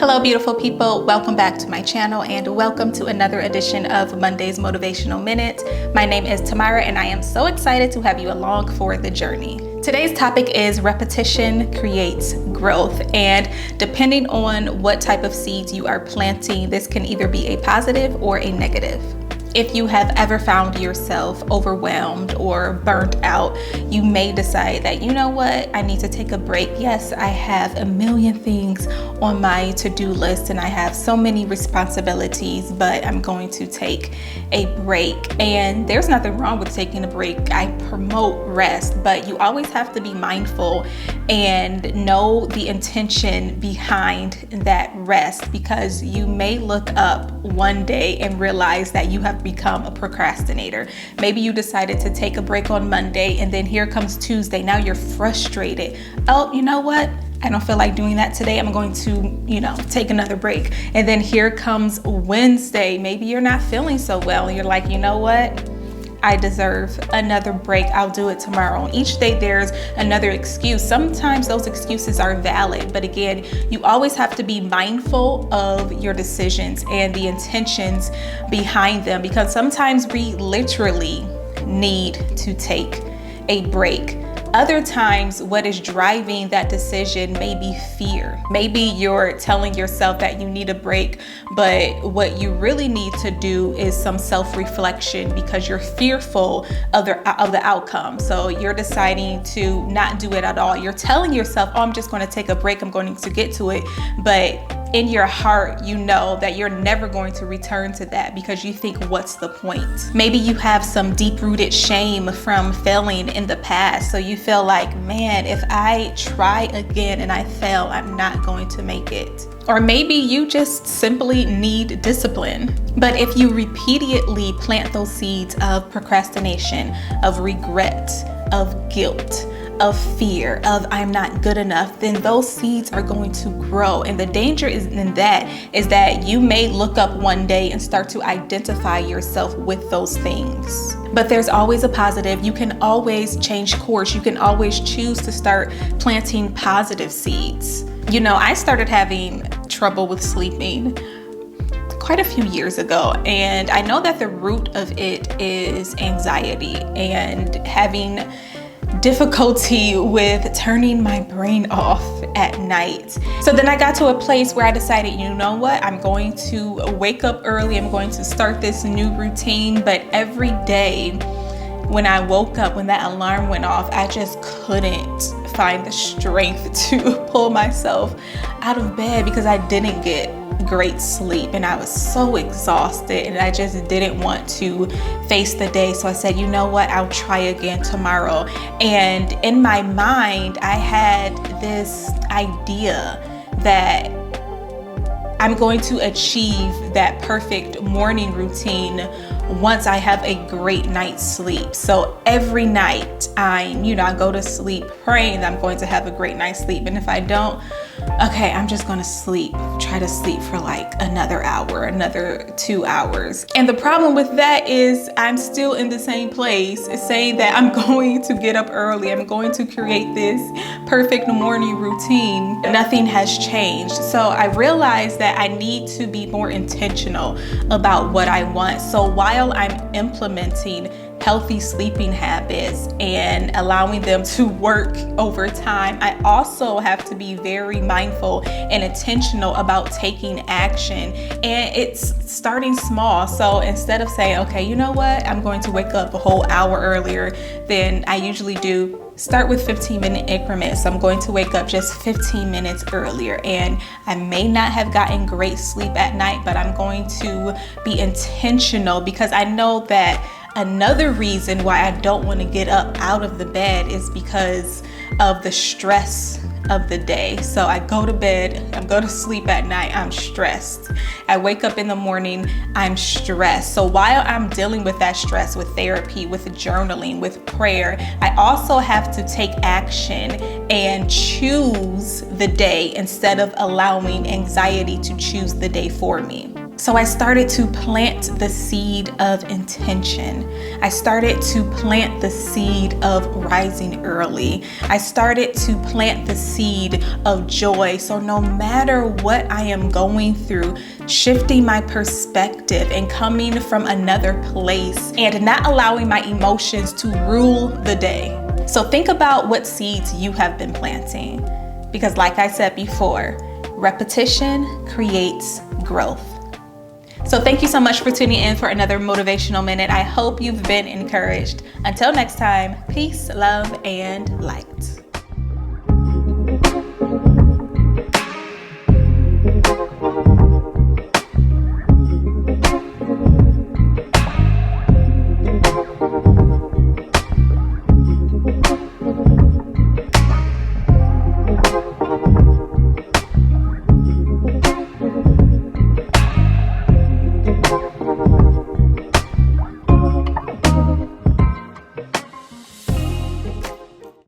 Hello, beautiful people. Welcome back to my channel and welcome to another edition of Monday's Motivational Minute. My name is Tamara and I am so excited to have you along for the journey. Today's topic is repetition creates growth, and depending on what type of seeds you are planting, this can either be a positive or a negative. If you have ever found yourself overwhelmed or burnt out, you may decide that, you know what, I need to take a break. Yes, I have a million things on my to-do list and I have so many responsibilities, but I'm going to take a break. And there's nothing wrong with taking a break. I promote rest, but you always have to be mindful and know the intention behind that rest, because you may look up one day and realize that you have become a procrastinator. Maybe you decided to take a break on Monday and then here comes Tuesday. Now you're frustrated. Oh, you know what? I don't feel like doing that today. I'm going to, take another break. And then here comes Wednesday. Maybe you're not feeling so well. And you're like, you know what? I deserve another break. I'll do it tomorrow. Each day there's another excuse. Sometimes those excuses are valid, but again, you always have to be mindful of your decisions and the intentions behind them, because sometimes we literally need to take a break. Other times, what is driving that decision may be fear. Maybe you're telling yourself that you need a break, but what you really need to do is some self-reflection because you're fearful of the outcome. So you're deciding to not do it at all. You're telling yourself, oh, I'm just going to take a break. I'm going to get to it. But in your heart, you know that you're never going to return to that because you think, what's the point? Maybe you have some deep-rooted shame from failing in the past. So you feel like, man, if I try again and I fail, I'm not going to make it. Or maybe you just simply need discipline. But if you repeatedly plant those seeds of procrastination, of regret, of guilt, of fear, of I'm not good enough, then those seeds are going to grow. And the danger is that you may look up one day and start to identify yourself with those things. But there's always a positive. You can always change course. You can always choose to start planting positive seeds. I started having trouble with sleeping quite a few years ago, and I know that the root of it is anxiety and having difficulty with turning my brain off at night. So then I got to a place where I decided, you know what, I'm going to wake up early. I'm going to start this new routine. But every day when I woke up, when that alarm went off, I just couldn't find the strength to pull myself out of bed because I didn't get great sleep and I was so exhausted and I just didn't want to face the day. So I said, you know what, I'll try again tomorrow. And in my mind, I had this idea that I'm going to achieve that perfect morning routine once I have a great night's sleep. So every night I go to sleep praying that I'm going to have a great night's sleep. And if I don't, okay, I'm just going to try to sleep for like another hour, another 2 hours. And the problem with that is I'm still in the same place, saying that I'm going to get up early. I'm going to create this perfect morning routine. Nothing has changed. So I realized that I need to be more intentional about what I want. So while I'm implementing healthy sleeping habits and allowing them to work over time, I also have to be very mindful and intentional about taking action. And it's starting small. So instead of saying, okay, you know what, I'm going to wake up a whole hour earlier than I usually do, start with 15-minute increments. So I'm going to wake up just 15 minutes earlier, and I may not have gotten great sleep at night, but I'm going to be intentional because I know that another reason why I don't want to get up out of the bed is because of the stress of the day. So I go to bed, I go to sleep at night, I'm stressed. I wake up in the morning, I'm stressed. So while I'm dealing with that stress with therapy, with journaling, with prayer, I also have to take action and choose the day instead of allowing anxiety to choose the day for me. So I started to plant the seed of intention. I started to plant the seed of rising early. I started to plant the seed of joy. So no matter what I am going through, shifting my perspective and coming from another place and not allowing my emotions to rule the day. So think about what seeds you have been planting. Because like I said before, repetition creates growth. So thank you so much for tuning in for another motivational minute. I hope you've been encouraged. Until next time, peace, love, and light.